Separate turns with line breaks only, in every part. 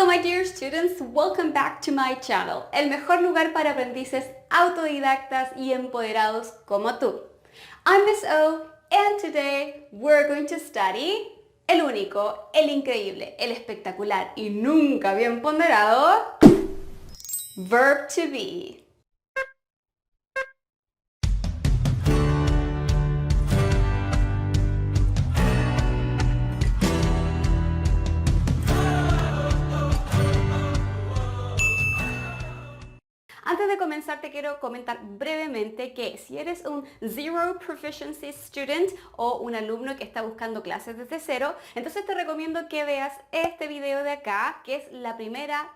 my dear students, welcome back to my channel, el mejor lugar para aprendices autodidactas y empoderados como tú. I'm Miss O, and today we're going to study el único, el increíble, el espectacular y nunca bien ponderado verb to be. Antes de comenzar te quiero comentar brevemente que si eres un Zero Proficiency Student o un alumno que está buscando clases desde cero, entonces te recomiendo que veas este video de acá, que es la primera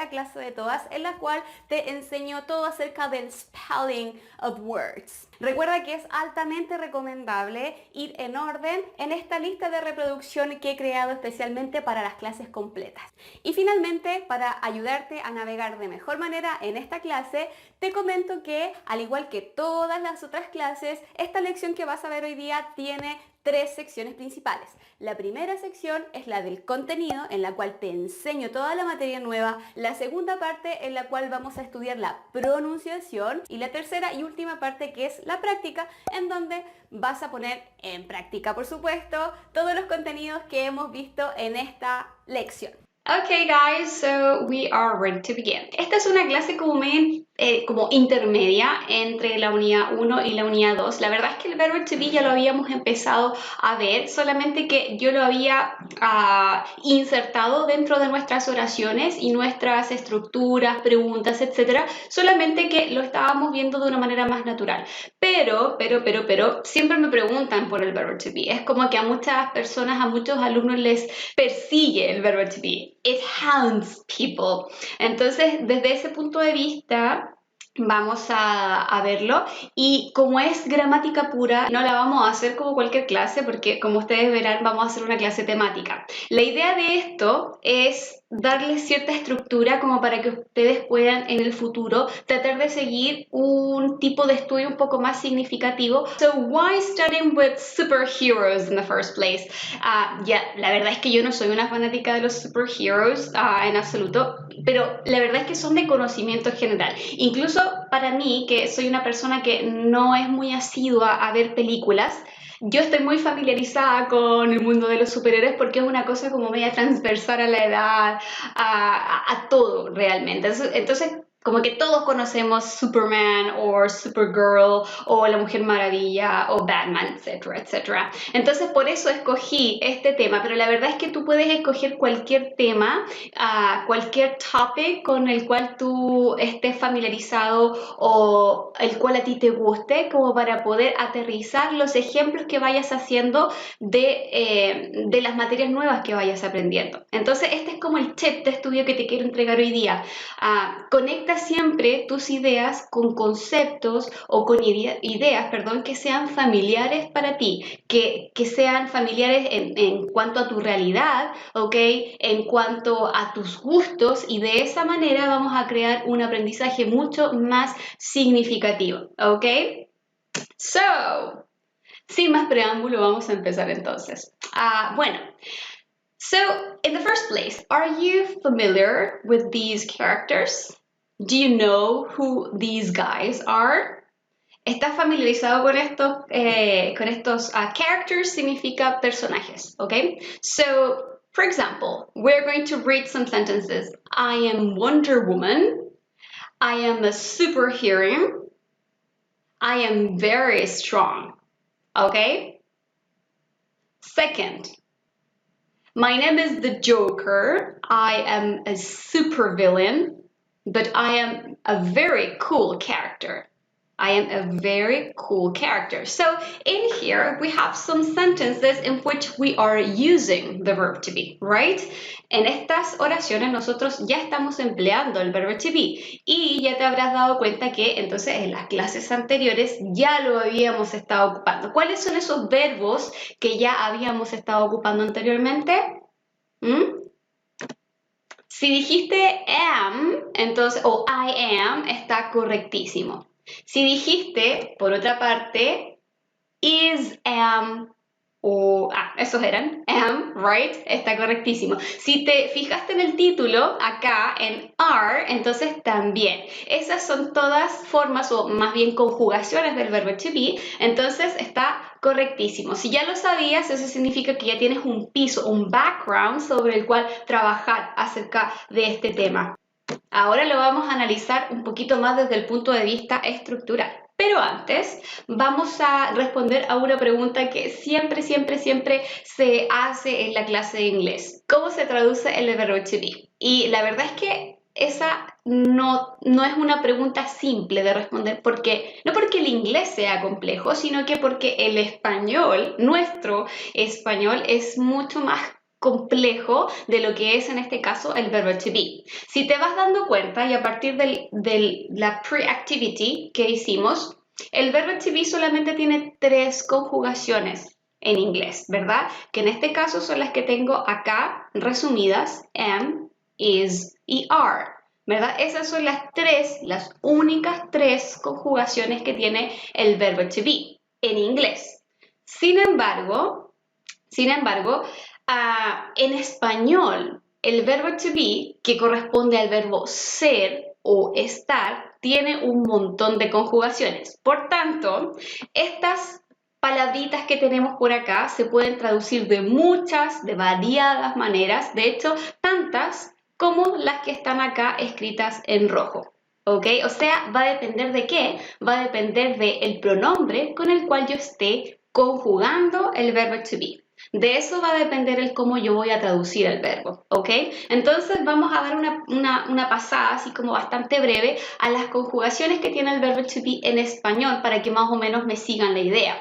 clase de todas, en la cual te enseño todo acerca del spelling of words. Recuerda que es altamente recomendable ir en orden en esta lista de reproducción que he creado especialmente para las clases completas. Y finalmente, para ayudarte a navegar de mejor manera en esta clase, te comento que, al igual que todas las otras clases, esta lección que vas a ver hoy día tiene tres secciones principales. La primera sección es la del contenido, en la cual te enseño toda la materia nueva. La segunda parte, en la cual vamos a estudiar la pronunciación. Y la tercera y última parte, que es la práctica, en donde vas a poner en práctica, por supuesto, todos los contenidos que hemos visto en esta lección. Okay guys, so we are ready to begin. Esta es una clase como intermedia entre la unidad 1 y la unidad 2. La verdad es que el verbo to be ya lo habíamos empezado a ver, solamente que yo lo había insertado dentro de nuestras oraciones y nuestras estructuras, preguntas, etcétera, solamente que lo estábamos viendo de una manera más natural. Pero, siempre me preguntan por el verbo to be. Es como que a muchas personas, a muchos alumnos les persigue el verbo to be. It hounds people. Entonces, desde ese punto de vista, vamos a verlo. Y como es gramática pura, no la vamos a hacer como cualquier clase, porque como ustedes verán, vamos a hacer una clase temática. La idea de esto es darles cierta estructura como para que ustedes puedan en el futuro tratar de seguir un tipo de estudio un poco más significativo. So why studying with superheroes in the first place? La verdad es que yo no soy una fanática de los superheroes en absoluto, pero la verdad es que son de conocimiento general. Incluso para mí, que soy una persona que no es muy asidua a ver películas, yo estoy muy familiarizada con el mundo de los superhéroes porque es una cosa como media transversal a la edad, a todo realmente. Entonces, como que todos conocemos Superman o Supergirl o la Mujer Maravilla o Batman, etcétera, etcétera. Entonces, por eso escogí este tema, pero la verdad es que tú puedes escoger cualquier tema, cualquier topic con el cual tú estés familiarizado o el cual a ti te guste, como para poder aterrizar los ejemplos que vayas haciendo de las materias nuevas que vayas aprendiendo. Entonces, este es como el tip de estudio que te quiero entregar hoy día. Conecta siempre tus ideas con conceptos o con ideas, que sean familiares para ti, que sean familiares en cuanto a tu realidad, ¿ok? En cuanto a tus gustos, y de esa manera vamos a crear un aprendizaje mucho más significativo, ¿ok? So, sin más preámbulo, vamos a empezar entonces. So in the first place, are you familiar with these characters? Do you know who these guys are? ¿Estás familiarizado con estos characters? Significa personajes, ¿ok? So, for example, we're going to read some sentences. I am Wonder Woman. I am a superhero. I am very strong, ¿ok? Second, my name is the Joker. I am a supervillain, but I am a very cool character. I am a very cool character. So in here we have some sentences in which we are using the verb to be, right? En estas oraciones nosotros ya estamos empleando el verbo to be y ya te habrás dado cuenta que entonces en las clases anteriores ya lo habíamos estado ocupando. ¿Cuáles son esos verbos que ya habíamos estado ocupando anteriormente? Si dijiste am, entonces, o I am, está correctísimo. Si dijiste, por otra parte, is, am, esos eran, am, right, está correctísimo. Si te fijaste en el título, acá en are, entonces también. Esas son todas formas o más bien conjugaciones del verbo to be, entonces está correctísimo. Si ya lo sabías, eso significa que ya tienes un piso, un background sobre el cual trabajar acerca de este tema. Ahora lo vamos a analizar un poquito más desde el punto de vista estructural. Pero antes vamos a responder a una pregunta que siempre se hace en la clase de inglés. ¿Cómo se traduce el verbo to be? Y la verdad es que esa no es una pregunta simple de responder no porque el inglés sea complejo, sino que porque el español, nuestro español, es mucho más complejo de lo que es en este caso el verbo to be. Si te vas dando cuenta y a partir de la pre-activity que hicimos, el verbo to be solamente tiene 3 conjugaciones en inglés, ¿verdad? Que en este caso son las que tengo acá resumidas, am, is y are, ¿verdad? Esas son las únicas 3 conjugaciones que tiene el verbo to be en inglés. Sin embargo, en español, el verbo to be, que corresponde al verbo ser o estar, tiene un montón de conjugaciones. Por tanto, estas palabritas que tenemos por acá se pueden traducir de variadas maneras, de hecho, tantas como las que están acá escritas en rojo. ¿Ok? O sea, va a depender de qué? Va a depender del pronombre con el cual yo esté conjugando el verbo to be. De eso va a depender el cómo yo voy a traducir el verbo, ¿ok? Entonces vamos a dar una pasada así como bastante breve a las conjugaciones que tiene el verbo to be en español para que más o menos me sigan la idea.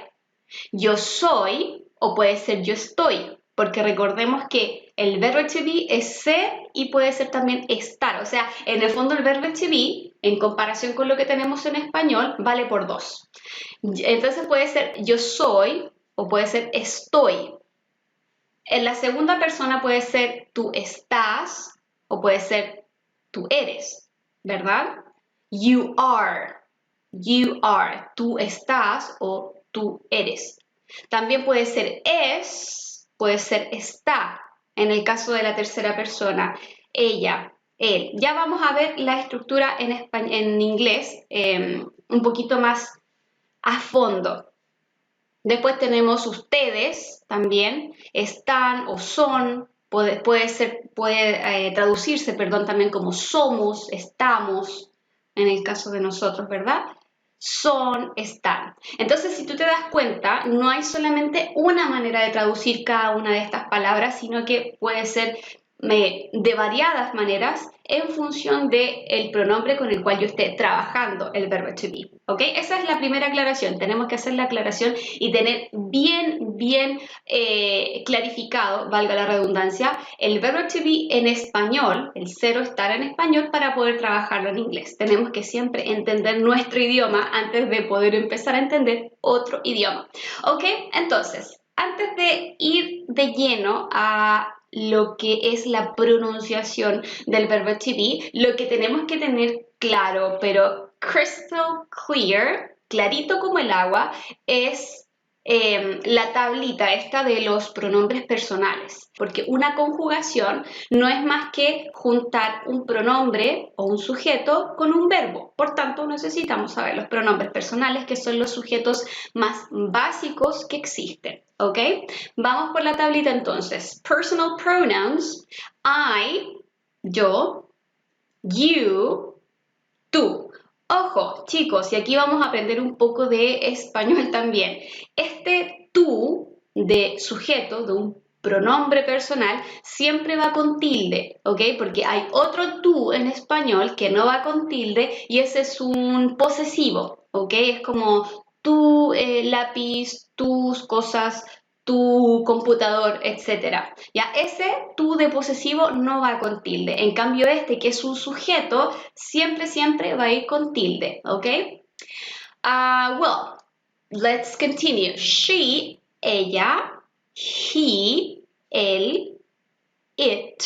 Yo soy o puede ser yo estoy, porque recordemos que el verbo to be es ser y puede ser también estar. O sea, en el fondo el verbo to be, en comparación con lo que tenemos en español, vale por 2. Entonces puede ser yo soy o puede ser estoy. En la segunda persona puede ser tú estás o puede ser tú eres, ¿verdad? You are, tú estás o tú eres. También puede ser es, puede ser está, en el caso de la tercera persona, ella, él. Ya vamos a ver la estructura en inglés un poquito más a fondo. Después tenemos ustedes también, están o son, puede traducirse, perdón, también como somos, estamos, en el caso de nosotros, ¿verdad? Son, están. Entonces, si tú te das cuenta, no hay solamente una manera de traducir cada una de estas palabras, sino que puede ser de variadas maneras en función del pronombre con el cual yo esté trabajando el verbo to be. ¿Ok? Esa es la primera aclaración. Tenemos que hacer la aclaración y tener bien clarificado, valga la redundancia, el verbo to be en español, el ser o estar en español, para poder trabajarlo en inglés. Tenemos que siempre entender nuestro idioma antes de poder empezar a entender otro idioma. ¿Ok? Entonces, antes de ir de lleno a lo que es la pronunciación del verbo to be, lo que tenemos que tener claro, pero crystal clear, clarito como el agua, es la tablita esta de los pronombres personales, porque una conjugación no es más que juntar un pronombre o un sujeto con un verbo. Por tanto, necesitamos saber los pronombres personales, que son los sujetos más básicos que existen. ¿Ok? Vamos por la tablita entonces. Personal pronouns, I, yo, you, tú. Ojo, chicos, y aquí vamos a aprender un poco de español también. Este tú de sujeto, de un pronombre personal, siempre va con tilde, ¿ok? Porque hay otro tú en español que no va con tilde y ese es un posesivo, ¿ok? Es como tu lápiz, tus cosas, tu computador, etc. Ya, ese tú de posesivo no va con tilde. En cambio este, que es un sujeto, siempre va a ir con tilde, ¿ok? Well, let's continue. She, ella, he, él, it.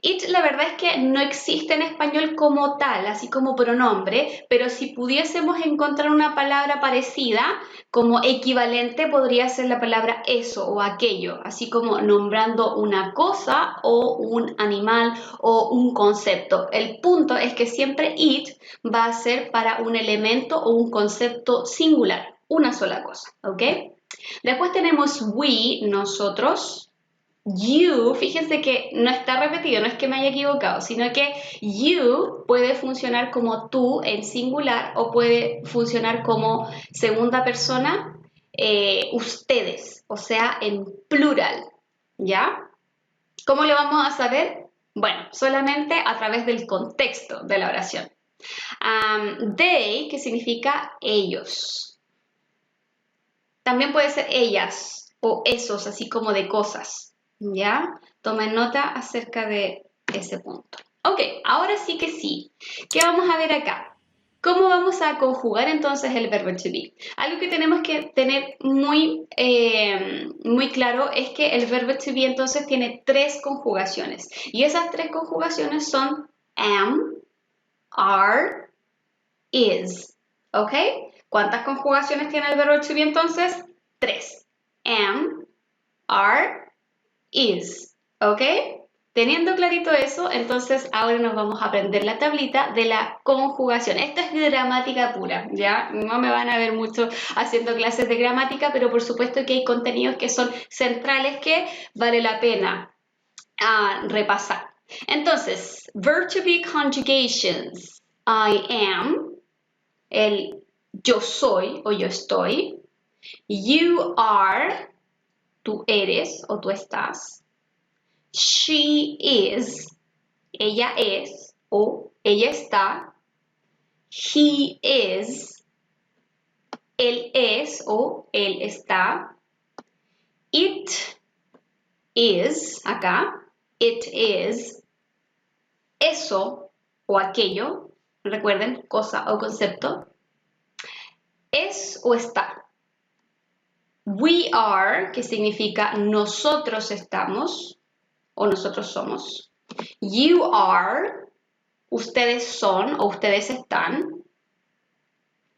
It, la verdad es que no existe en español como tal, así como pronombre, pero si pudiésemos encontrar una palabra parecida, como equivalente, podría ser la palabra eso o aquello, así como nombrando una cosa o un animal o un concepto. El punto es que siempre it va a ser para un elemento o un concepto singular, una sola cosa, ¿ok? Después tenemos we, nosotros. You, fíjense que no está repetido, no es que me haya equivocado, sino que you puede funcionar como tú en singular o puede funcionar como segunda persona, ustedes, o sea, en plural, ¿ya? ¿Cómo lo vamos a saber? Bueno, solamente a través del contexto de la oración. They, que significa ellos. También puede ser ellas o esos, así como de cosas. ¿Ya? Tomen nota acerca de ese punto. Ok, ahora sí que sí. ¿Qué vamos a ver acá? ¿Cómo vamos a conjugar entonces el verbo to be? Algo que tenemos que tener muy claro es que el verbo to be entonces tiene 3 conjugaciones. Y esas 3 conjugaciones son am, are, is. ¿Ok? ¿Cuántas conjugaciones tiene el verbo to be entonces? 3. Am, are, is, ¿ok? Teniendo clarito eso, entonces ahora nos vamos a aprender la tablita de la conjugación. Esto es gramática pura, ¿ya? No me van a ver mucho haciendo clases de gramática, pero por supuesto que hay contenidos que son centrales que vale la pena repasar. Entonces, verb to be conjugations. I am, el yo soy o yo estoy. You are, tú eres o tú estás. She is, ella es o ella está. He is, él es o él está. It is, acá, it is, eso o aquello, recuerden, cosa o concepto. Es o está. We are, que significa nosotros estamos o nosotros somos. You are, ustedes son o ustedes están.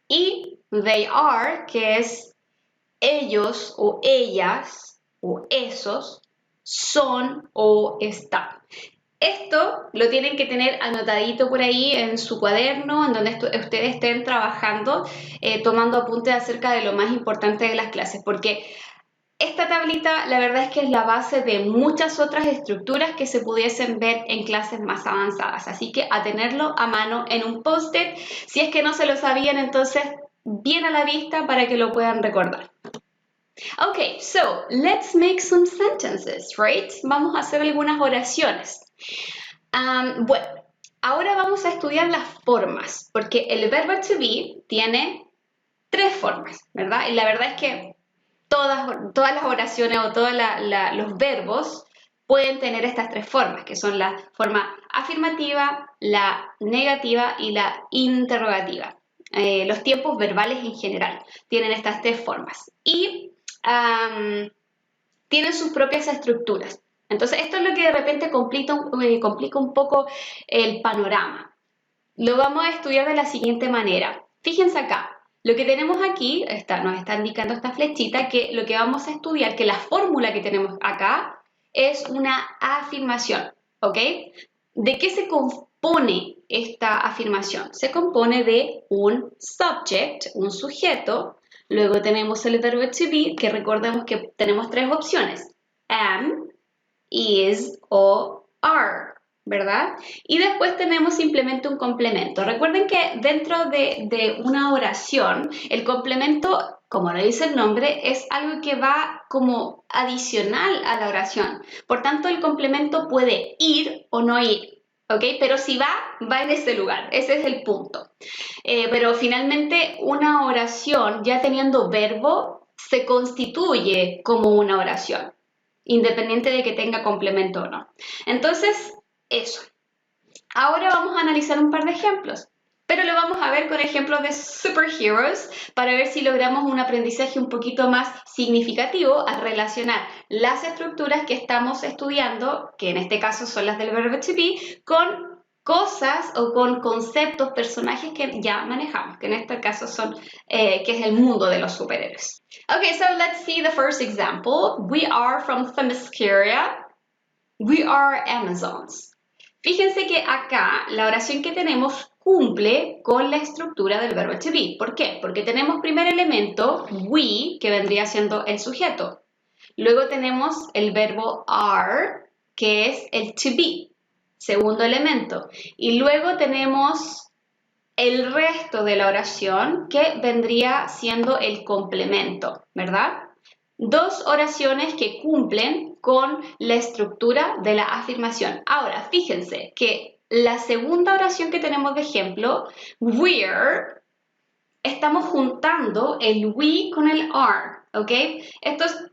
Y they are, que es ellos o ellas o esos son o están. Esto lo tienen que tener anotadito por ahí en su cuaderno, en donde ustedes estén trabajando, tomando apuntes acerca de lo más importante de las clases, porque esta tablita la verdad es que es la base de muchas otras estructuras que se pudiesen ver en clases más avanzadas, así que a tenerlo a mano en un post-it, si es que no se lo sabían, entonces bien a la vista para que lo puedan recordar. Okay, so let's make some sentences, right? Vamos a hacer algunas oraciones. Bueno, ahora vamos a estudiar las formas, porque el verbo to be tiene 3 formas, ¿verdad? Y la verdad es que todas las oraciones o todos los verbos pueden tener estas 3 formas, que son la forma afirmativa, la negativa y la interrogativa. Los tiempos verbales en general tienen estas 3 formas y tienen sus propias estructuras. Entonces, esto es lo que de repente complica un poco el panorama. Lo vamos a estudiar de la siguiente manera. Fíjense acá, lo que tenemos aquí, nos está indicando esta flechita, que lo que vamos a estudiar, que la fórmula que tenemos acá es una afirmación, ¿ok? ¿De qué se compone esta afirmación? Se compone de un subject, un sujeto. Luego tenemos el verbo to be, que recordemos que tenemos 3 opciones. Am, is o are, ¿verdad? Y después tenemos simplemente un complemento. Recuerden que dentro de una oración, el complemento, como lo dice el nombre, es algo que va como adicional a la oración. Por tanto, el complemento puede ir o no ir, ¿ok? Pero si va en ese lugar. Ese es el punto. Pero finalmente, una oración, ya teniendo verbo, se constituye como una oración, independiente de que tenga complemento o no. Entonces, eso. Ahora vamos a analizar un par de ejemplos. pero lo vamos a ver con ejemplos de superheroes para ver si logramos un aprendizaje un poquito más significativo al relacionar las estructuras que estamos estudiando, que en este caso son las del verbo to be, con cosas o con conceptos, personajes que ya manejamos, que en este caso son, que es el mundo de los superhéroes. Okay, so let's see the first example. We are from Themyscira. We are Amazons. Fíjense que acá la oración que tenemos cumple con la estructura del verbo to be. ¿Por qué? Porque tenemos primer elemento, we, que vendría siendo el sujeto. Luego tenemos el verbo are, que es el to be, segundo elemento. Y luego tenemos el resto de la oración, que vendría siendo el complemento, ¿verdad? Dos oraciones que cumplen con la estructura de la afirmación. Ahora, fíjense que la segunda oración que tenemos de ejemplo, we're, estamos juntando el we con el are, ¿ok?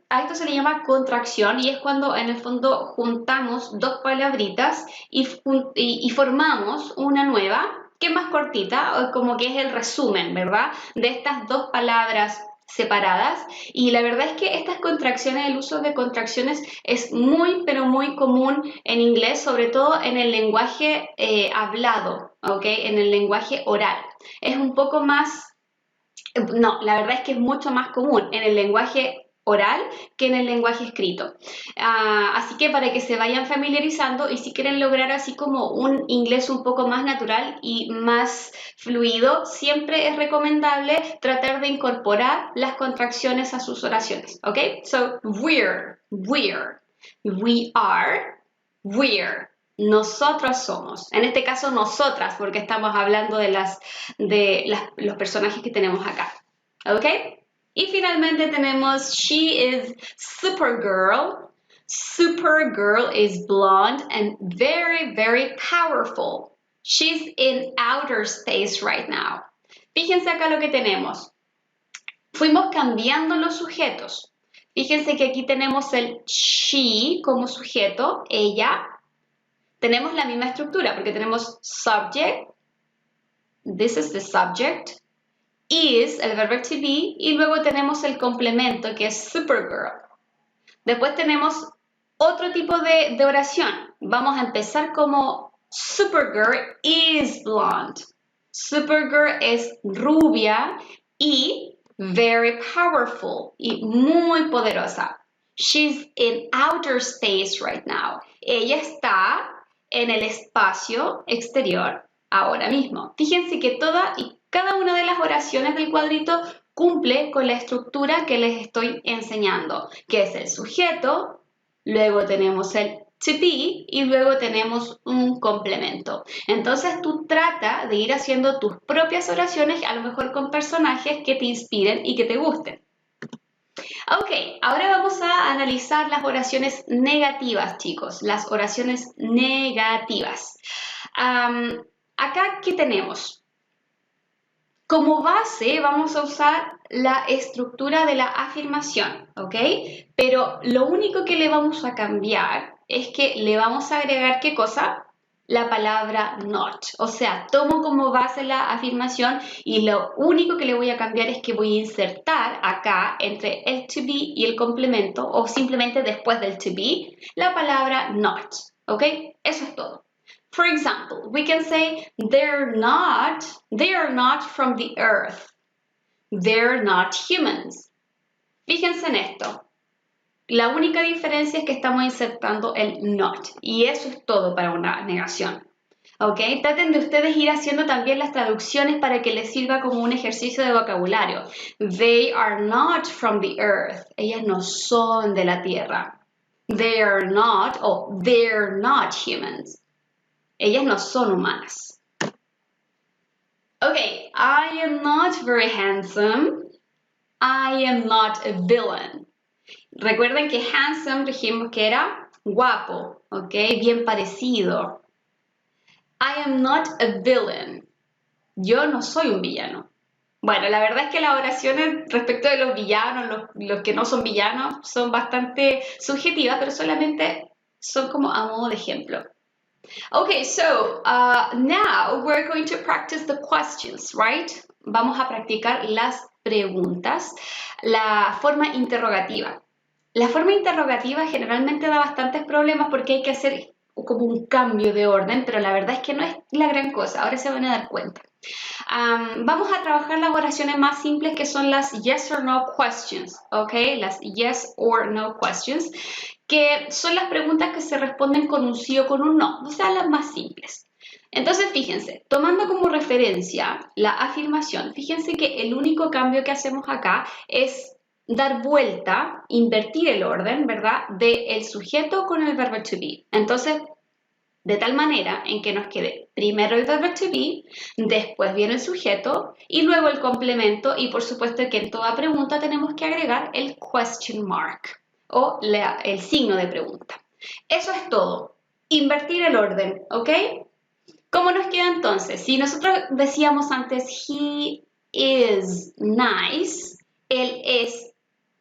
A esto se le llama contracción y es cuando en el fondo juntamos dos palabritas y formamos una nueva, que es más cortita, como que es el resumen, ¿verdad? De estas dos palabras separadas, y la verdad es que estas contracciones, el uso de contracciones es muy pero muy común en inglés, sobre todo en el lenguaje hablado, ¿ok? En el lenguaje oral. Es un poco más, no, la verdad es que es mucho más común en el lenguaje oral que en el lenguaje escrito. Así que para que se vayan familiarizando y si quieren lograr así como un inglés un poco más natural y más fluido, siempre es recomendable tratar de incorporar las contracciones a sus oraciones, ¿ok? So, we're, we are, we're. Nosotros somos, en este caso nosotras, porque estamos hablando de los personajes que tenemos acá, ¿ok? Y finalmente tenemos she is Supergirl. Supergirl is blonde and very, very powerful. She's in outer space right now. Fíjense acá lo que tenemos. Fuimos cambiando los sujetos. Fíjense que aquí tenemos el she como sujeto, ella. Tenemos la misma estructura porque tenemos subject, this is the subject, is, el verbo to be, y luego tenemos el complemento que es Supergirl. Después tenemos otro tipo de oración. Vamos a empezar como Supergirl is blonde. Supergirl es rubia y very powerful y muy poderosa. She's in outer space right now. Ella está en el espacio exterior ahora mismo. Fíjense que toda y cada una de las oraciones del cuadrito cumple con la estructura que les estoy enseñando, que es el sujeto, luego tenemos el to be y luego tenemos un complemento. Entonces tú trata de ir haciendo tus propias oraciones, a lo mejor con personajes que te inspiren y que te gusten. Ok, ahora vamos a analizar las oraciones negativas, chicos, las oraciones negativas. Acá, ¿qué tenemos? Como base vamos a usar la estructura de la afirmación, ¿ok? Pero lo único que le vamos a cambiar es que le vamos a agregar, ¿qué cosa? La palabra not. O sea, tomo como base la afirmación y lo único que le voy a cambiar es que voy a insertar acá entre el to be y el complemento o simplemente después del to be la palabra not, ¿ok? Eso es todo. For example, we can say they are not from the earth. They're not humans. Fíjense en esto. La única diferencia es que estamos insertando el not y eso es todo para una negación. ¿Ok? Traten de ustedes ir haciendo también las traducciones para que les sirva como un ejercicio de vocabulario. They are not from the earth. Ellas no son de la tierra. They are not o they're not humans. Ellas no son humanas. Ok, I am not very handsome. I am not a villain. Recuerden que handsome dijimos que era guapo, ¿ok? Bien parecido. I am not a villain. Yo no soy un villano. Bueno, la verdad es que las oraciones respecto de los villanos, los que no son villanos, son bastante subjetivas, pero solamente son como a modo de ejemplo.
Okay, so now we're going to practice the questions, right? Vamos a practicar las preguntas, la forma interrogativa. La forma interrogativa generalmente da bastantes problemas porque hay que hacer como un cambio de orden, pero la verdad es que no es la gran cosa, ahora se van a dar cuenta. Vamos a trabajar las oraciones más simples que son las yes or no questions, ¿ok? Las yes or no questions, que son las preguntas que se responden con un sí o con un no, o sea, las más simples. Entonces, fíjense, tomando como referencia la afirmación, fíjense que el único cambio que hacemos acá es dar vuelta, invertir el orden, ¿verdad? Del sujeto con el verbo to be. Entonces, de tal manera en que nos quede primero el verbo to be, después viene el sujeto y luego el complemento y por supuesto que en toda pregunta tenemos que agregar el question mark o el signo de pregunta. Eso es todo. Invertir el orden, ¿ok? ¿Cómo nos queda entonces? Si nosotros decíamos antes he is nice, él es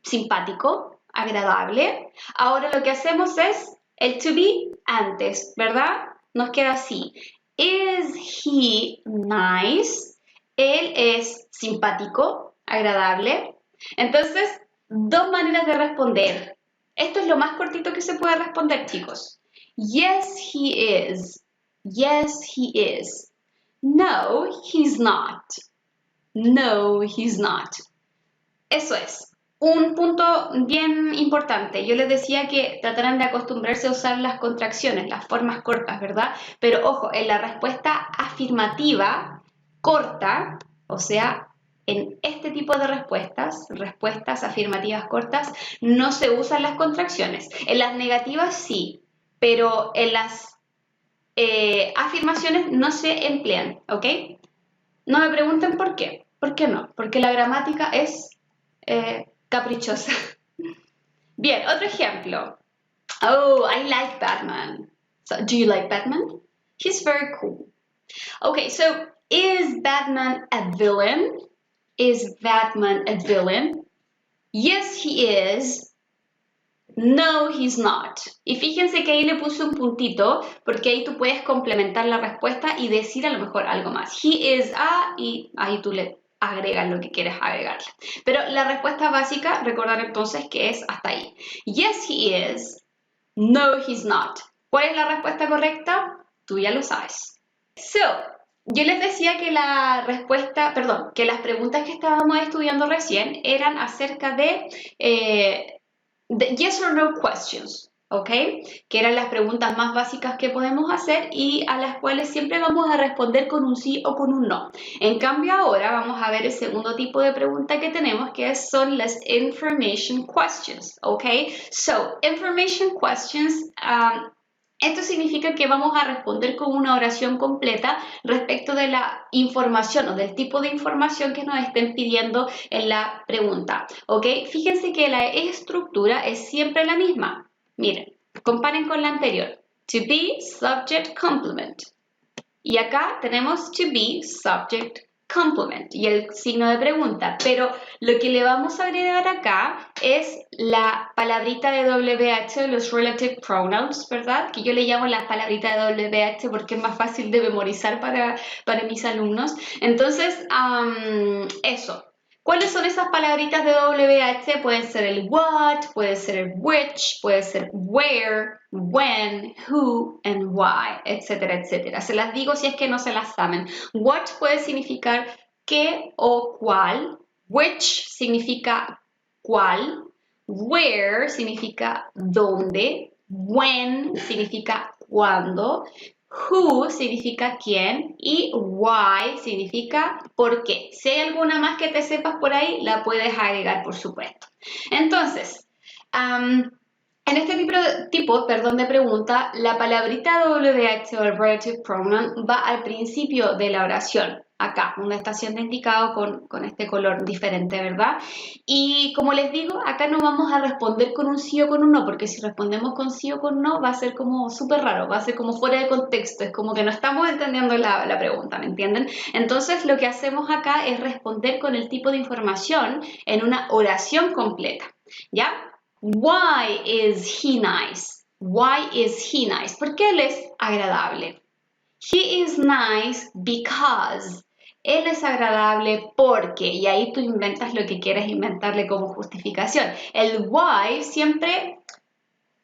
simpático, agradable. Ahora lo que hacemos es el to be antes, ¿verdad? Nos queda así. Is he nice? Él es simpático, agradable. Entonces, dos maneras de responder. Esto es lo más cortito que se puede responder, chicos. Yes, he is. Yes, he is. No, he's not. No, he's not. Eso es. Un punto bien importante. Yo les decía que trataran de acostumbrarse a usar las contracciones, las formas cortas, ¿verdad? Pero ojo, en la respuesta afirmativa corta, o sea, en este tipo de respuestas afirmativas cortas, no se usan las contracciones. En las negativas sí, pero en las afirmaciones no se emplean, ¿ok? No me pregunten por qué. ¿Por qué no? Porque la gramática es caprichosa. Bien, otro ejemplo. Oh, I like Batman. So, do you like Batman? He's very cool. Okay, so is Batman a villain? Is Batman a villain? Yes, he is. No, he's not. Y fíjense que ahí le puse un puntito porque ahí tú puedes complementar la respuesta y decir a lo mejor algo más. He is a y ahí tú le agregas lo que quieres agregarle. Pero la respuesta básica, recordar entonces que es hasta ahí. Yes, he is. No, he's not. ¿Cuál es la respuesta correcta? Tú ya lo sabes. So, yo les decía que la respuesta, perdón, que las preguntas que estábamos estudiando recién eran acerca de yes or no questions, ¿ok? Que eran las preguntas más básicas que podemos hacer y a las cuales siempre vamos a responder con un sí o con un no. En cambio ahora vamos a ver el segundo tipo de pregunta que tenemos que son las information questions, ¿ok? So, information questions esto significa que vamos a responder con una oración completa respecto de la información o del tipo de información que nos estén pidiendo en la pregunta. ¿Ok? Fíjense que la estructura es siempre la misma. Miren, comparen con la anterior. To be, subject, complement. Y acá tenemos to be, subject, complement y el signo de pregunta, pero lo que le vamos a agregar acá es la palabrita de WH, los relative pronouns, ¿verdad? Que yo le llamo la palabrita de WH porque es más fácil de memorizar para mis alumnos. Entonces, eso. ¿Cuáles son esas palabritas de WH? Pueden ser el what, puede ser el which, puede ser where, when, who, and why, etcétera, etcétera. Se las digo si es que no se las saben. What puede significar qué o cuál. Which significa cuál. Where significa dónde. When significa cuándo. Who significa quién y why significa por qué. Si hay alguna más que te sepas por ahí, la puedes agregar, por supuesto. Entonces, en este tipo de pregunta, la palabrita WH o el relative pronoun va al principio de la oración, acá, donde está siendo indicado con este color diferente, ¿verdad? Y como les digo, acá no vamos a responder con un sí o con un no, porque si respondemos con sí o con no va a ser como súper raro, va a ser como fuera de contexto, es como que no estamos entendiendo la pregunta, ¿me entienden? Entonces lo que hacemos acá es responder con el tipo de información en una oración completa, ¿ya? Why is he nice? Why is he nice? Porque él es agradable. He is nice because. Él es agradable porque, y ahí tú inventas lo que quieras inventarle como justificación. El why siempre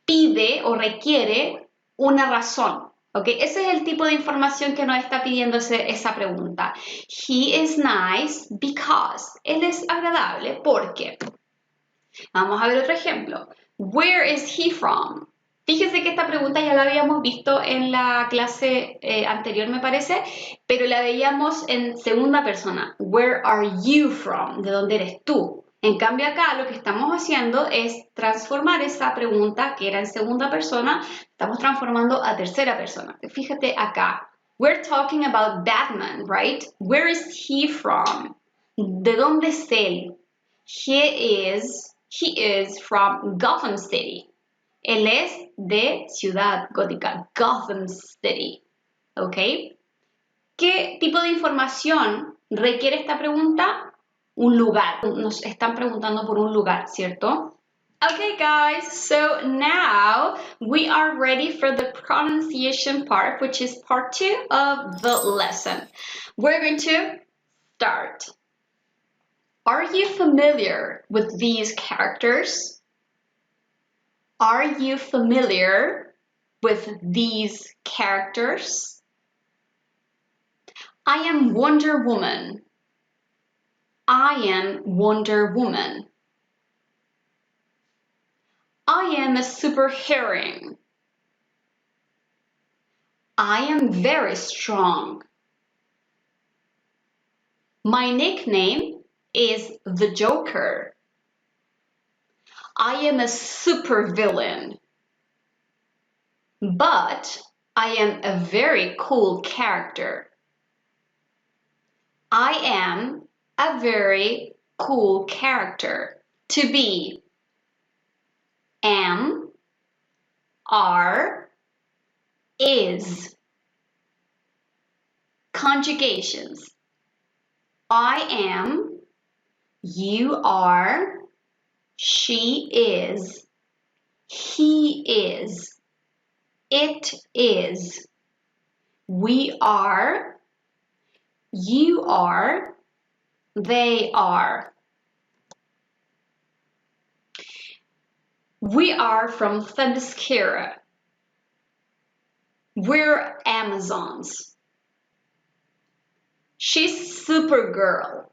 pide o requiere una razón. ¿Ok? Ese es el tipo de información que nos está pidiendo esa pregunta. He is nice because. Él es agradable porque. Vamos a ver otro ejemplo. Where is he from? Fíjense que esta pregunta ya la habíamos visto en la clase anterior, me parece, pero la veíamos en segunda persona. Where are you from? ¿De dónde eres tú? En cambio acá lo que estamos haciendo es transformar esa pregunta que era en segunda persona, estamos transformando a tercera persona. Fíjate acá. We're talking about Batman, right? Where is he from? ¿De dónde es él? He is from Gotham City. Él es de Ciudad Gótica, Gotham City. ¿Ok? ¿Qué tipo de información requiere esta pregunta? Un lugar. Nos están preguntando por un lugar, ¿cierto? Okay, guys, so now we are ready for the pronunciation part, which is part 2 of the lesson. We're going to start. Are you familiar with these characters? Are you familiar with these characters? I am Wonder Woman. I am Wonder Woman. I am a superhero. I am very strong. My nickname is the Joker. I am a supervillain. But I am a very cool character. I am a very cool character. To be. Am. Are. Is. Conjugations. I am. You are. She is. He is. It is. We are. You are. They are. We are from Themyscira. We're Amazons. She's Supergirl.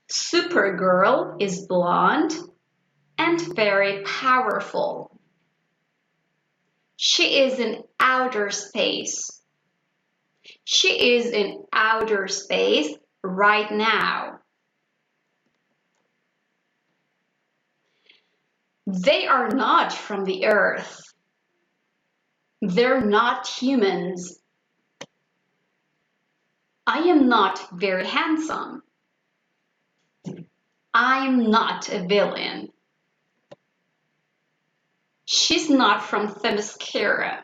Supergirl is blonde and very powerful. She is in outer space. She is in outer space right now. They are not from the earth. They're not humans. I am not very handsome. I'm not a villain. She's not from Themyscira.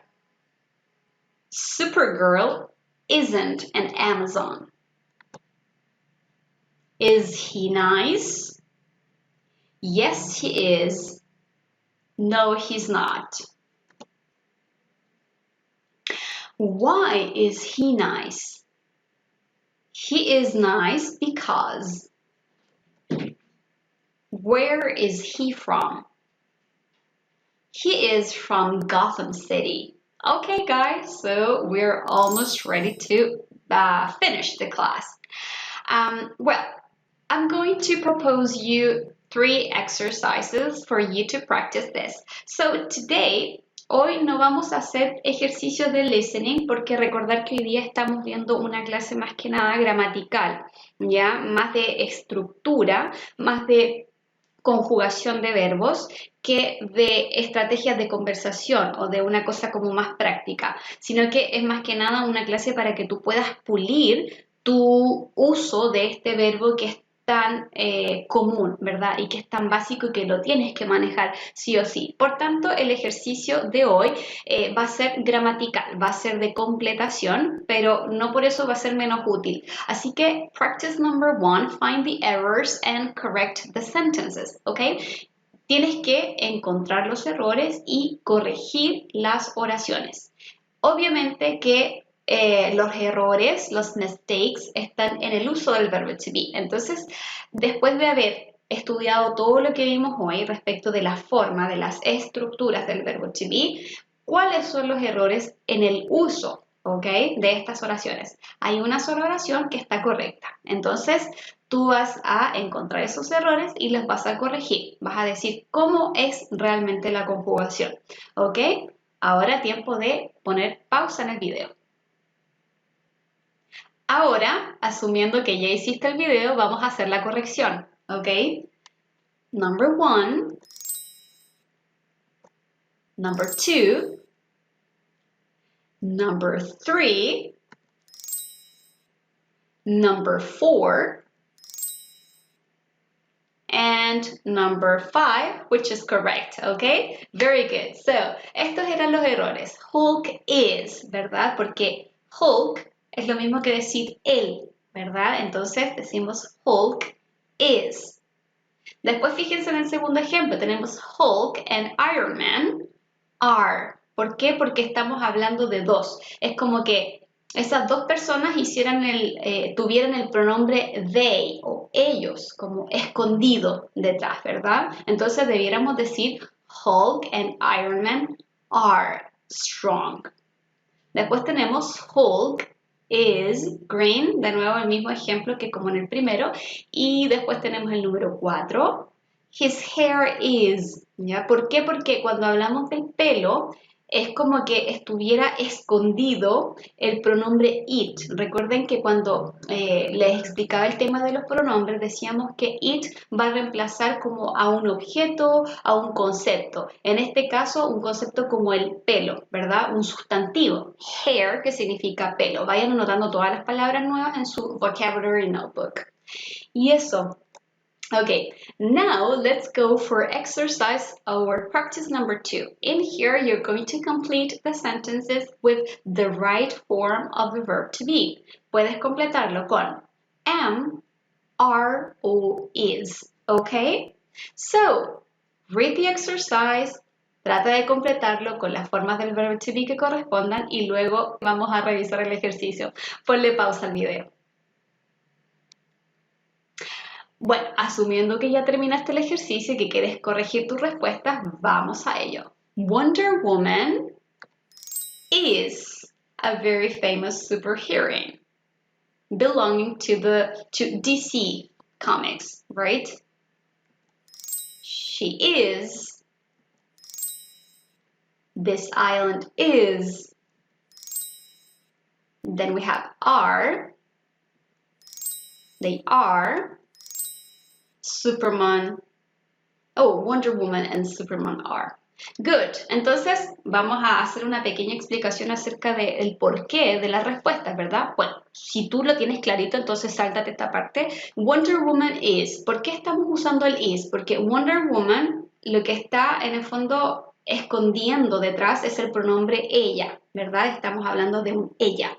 Supergirl isn't an Amazon. Is he nice? Yes, he is. No, he's not. Why is he nice? He is nice because. Where is he from? He is from Gotham City. Okay, guys, so we're almost ready to finish the class. Well, I'm going to propose you 3 exercises for you to practice this. So today, hoy no vamos a hacer ejercicios de listening porque recordar que hoy día estamos viendo una clase más que nada gramatical, ¿ya? Más de estructura, más de conjugación de verbos que de estrategias de conversación o de una cosa como más práctica, sino que es más que nada una clase para que tú puedas pulir tu uso de este verbo que es tan común, ¿verdad? Y que es tan básico y que lo tienes que manejar sí o sí. Por tanto, el ejercicio de hoy va a ser gramatical, va a ser de completación, pero no por eso va a ser menos útil. Así que, practice number 1, find the errors and correct the sentences, ¿ok? tienes que encontrar los errores y corregir las oraciones. Obviamente que los errores, los mistakes, están en el uso del verbo to be. Entonces, después de haber estudiado todo lo que vimos hoy respecto de la forma, de las estructuras del verbo to be, ¿cuáles son los errores en el uso, de estas oraciones? Hay una sola oración que está correcta. Entonces, tú vas a encontrar esos errores y los vas a corregir. Vas a decir cómo es realmente la conjugación, ¿ok? Ahora tiempo de poner pausa en el video. Ahora, asumiendo que ya hiciste el video, vamos a hacer la corrección, ¿ok? Number 1, number 2, number 3, number 4, and number 5, which is correct, okay? Very good. So, estos eran los errores. Hulk is, ¿verdad? Porque Hulk es lo mismo que decir él, ¿verdad? Entonces decimos Hulk is. Después fíjense en el segundo ejemplo, tenemos Hulk and Iron Man are. ¿Por qué? Porque estamos hablando de dos. Es como que esas dos personas tuvieran el pronombre they o ellos como escondido detrás, ¿verdad? Entonces debiéramos decir Hulk and Iron Man are strong. Después tenemos Hulk is green, de nuevo el mismo ejemplo que como en el primero. Y después tenemos el número 4. His hair is, ¿ya? ¿Por qué? Porque cuando hablamos del pelo es como que estuviera escondido el pronombre it. Recuerden que cuando les explicaba el tema de los pronombres decíamos que it va a reemplazar como a un objeto, a un concepto. En este caso, un concepto como el pelo, ¿verdad? Un sustantivo. Hair, que significa pelo. Vayan anotando todas las palabras nuevas en su vocabulary notebook. Y eso. Okay, now let's go for exercise or practice number 2. In here, you're going to complete the sentences with the right form of the verb to be. Puedes completarlo con am, are, o is. Okay? So, read the exercise, trata de completarlo con las formas del verbo to be que correspondan y luego vamos a revisar el ejercicio. Ponle pausa al video. Bueno, asumiendo que ya terminaste el ejercicio y que quieres corregir tus respuestas, vamos a ello. Wonder Woman is a very famous superhero belonging to DC Comics, right? She is. This island is. Then we have are. They are. Superman, Wonder Woman and Superman are. Good. Entonces vamos a hacer una pequeña explicación acerca del porqué de las respuestas, ¿verdad? Bueno, si tú lo tienes clarito, entonces sáltate esta parte. Wonder Woman is. ¿Por qué estamos usando el is? Porque Wonder Woman lo que está en el fondo escondiendo detrás es el pronombre ella, ¿verdad? Estamos hablando de un ella.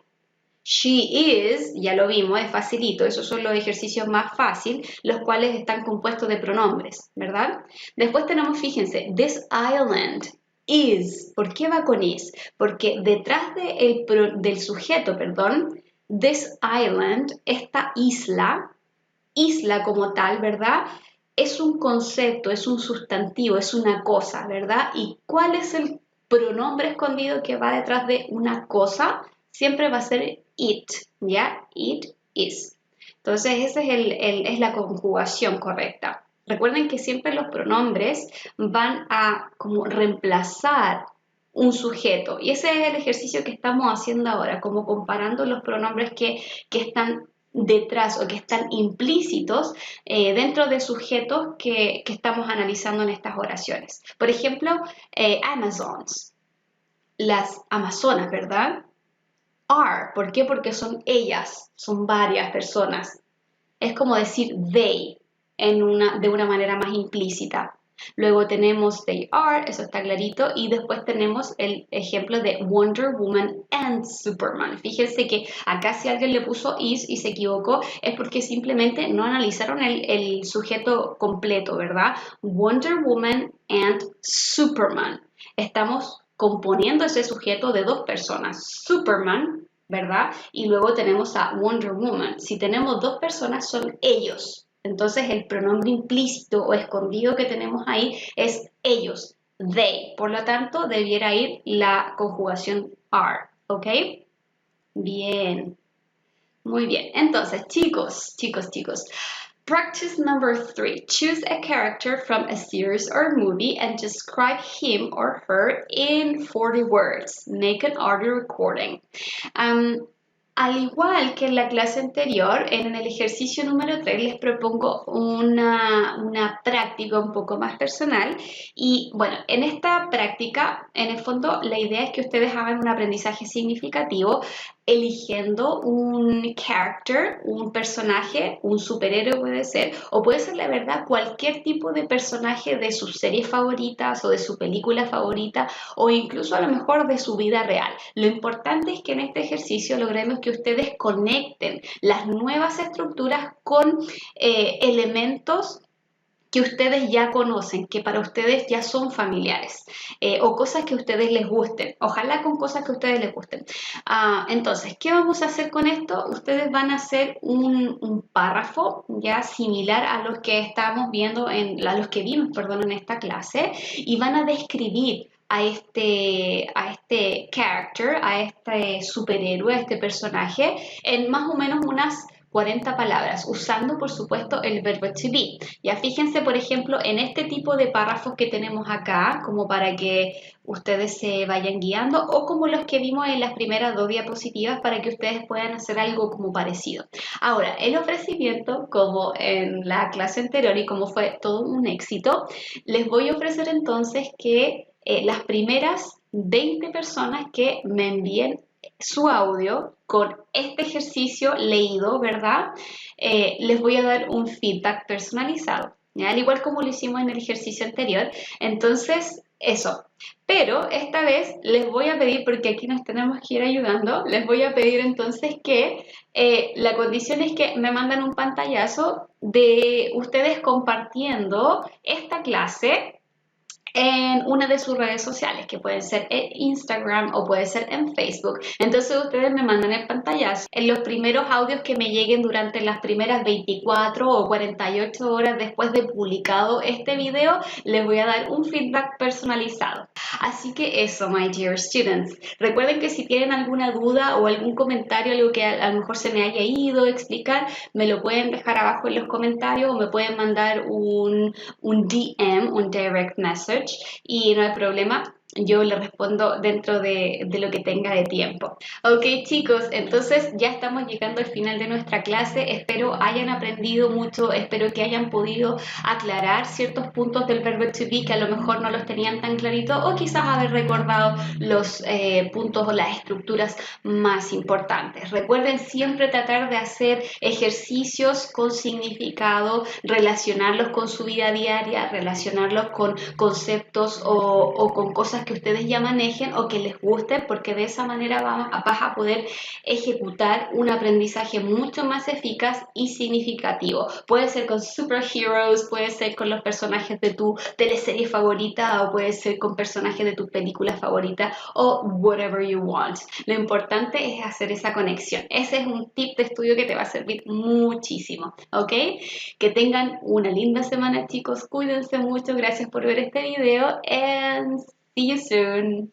She is, ya lo vimos, es facilito, esos son los ejercicios más fáciles, los cuales están compuestos de pronombres, ¿verdad? Después tenemos, fíjense, this island is. ¿Por qué va con is? Porque detrás del sujeto, this island, esta isla como tal, ¿verdad? Es un concepto, es un sustantivo, es una cosa, ¿verdad? ¿Y cuál es el pronombre escondido que va detrás de una cosa? Siempre va a ser it, ¿ya? It is. Entonces, esa es la conjugación correcta. Recuerden que siempre los pronombres van a como reemplazar un sujeto. Y ese es el ejercicio que estamos haciendo ahora, como comparando los pronombres que están detrás o que están implícitos dentro de sujetos que estamos analizando en estas oraciones. Por ejemplo, Amazons, las amazonas, ¿verdad? Are. ¿Por qué? Porque son ellas, son varias personas. Es como decir they de una manera más implícita. Luego tenemos they are, eso está clarito, y después tenemos el ejemplo de Wonder Woman and Superman. Fíjense que acá si alguien le puso is y se equivocó es porque simplemente no analizaron el sujeto completo, ¿verdad? Wonder Woman and Superman. Estamos componiendo ese sujeto de dos personas, Superman, ¿verdad? Y luego tenemos a Wonder Woman. Si tenemos dos personas son ellos. Entonces el pronombre implícito o escondido que tenemos ahí es ellos, they. Por lo tanto, debiera ir la conjugación are, ¿ok? Bien, muy bien. Entonces, chicos. Practice number 3. Choose a character from a series or movie and describe him or her in 40 words. Make an audio recording. Al igual que en la clase anterior, en el ejercicio número 3 les propongo una práctica un poco más personal y bueno, en esta práctica, en el fondo, la idea es que ustedes hagan un aprendizaje significativo eligiendo un character, un personaje, un superhéroe puede ser, o puede ser la verdad cualquier tipo de personaje de sus series favoritas o de su película favorita o incluso a lo mejor de su vida real. Lo importante es que en este ejercicio logremos que ustedes conecten las nuevas estructuras con elementos que ustedes ya conocen, que para ustedes ya son familiares o cosas que a ustedes les gusten, ojalá con cosas que a ustedes les gusten. Entonces, ¿qué vamos a hacer con esto? Ustedes van a hacer un párrafo ya similar a los que estábamos viendo, a los que vimos, perdón, en esta clase y van a describir a este character, a este superhéroe, a este personaje, en más o menos unas 40 palabras, usando por supuesto el verbo to be. Ya fíjense, por ejemplo, en este tipo de párrafos que tenemos acá, como para que ustedes se vayan guiando, o como los que vimos en las primeras 2 diapositivas para que ustedes puedan hacer algo como parecido. Ahora, el ofrecimiento, como en la clase anterior y como fue todo un éxito, les voy a ofrecer entonces que las primeras 20 personas que me envíen su audio con este ejercicio leído, ¿verdad? Les voy a dar un feedback personalizado, ¿ya? Al igual como lo hicimos en el ejercicio anterior. Entonces, eso. Pero esta vez les voy a pedir, porque aquí nos tenemos que ir ayudando, les voy a pedir entonces que la condición es que me mandan un pantallazo de ustedes compartiendo esta clase en una de sus redes sociales, que puede ser en Instagram o puede ser en Facebook. Entonces ustedes me mandan el pantallazo. En los primeros audios que me lleguen durante las primeras 24 o 48 horas después de publicado este video, les voy a dar un feedback personalizado. Así que eso, my dear students. Recuerden que si tienen alguna duda o algún comentario, algo que a lo mejor se me haya ido a explicar, me lo pueden dejar abajo en los comentarios o me pueden mandar un DM, un direct message, y no hay problema, yo le respondo dentro de lo que tenga de tiempo. Ok, chicos, entonces ya estamos llegando al final de nuestra clase. Espero hayan aprendido mucho, espero que hayan podido aclarar ciertos puntos del verbo to be que a lo mejor no los tenían tan claritos o quizás haber recordado los puntos o las estructuras más importantes. Recuerden siempre tratar de hacer ejercicios con significado, relacionarlos con su vida diaria, relacionarlos con conceptos o con cosas que ustedes ya manejen o que les guste, porque de esa manera vas a poder ejecutar un aprendizaje mucho más eficaz y significativo. Puede ser con superheroes, puede ser con los personajes de tu teleserie favorita o puede ser con personajes de tu película favorita o whatever you want. Lo importante es hacer esa conexión. Ese es un tip de estudio que te va a servir muchísimo, ¿ok? Que tengan una linda semana, chicos. Cuídense mucho. Gracias por ver este video and see you soon.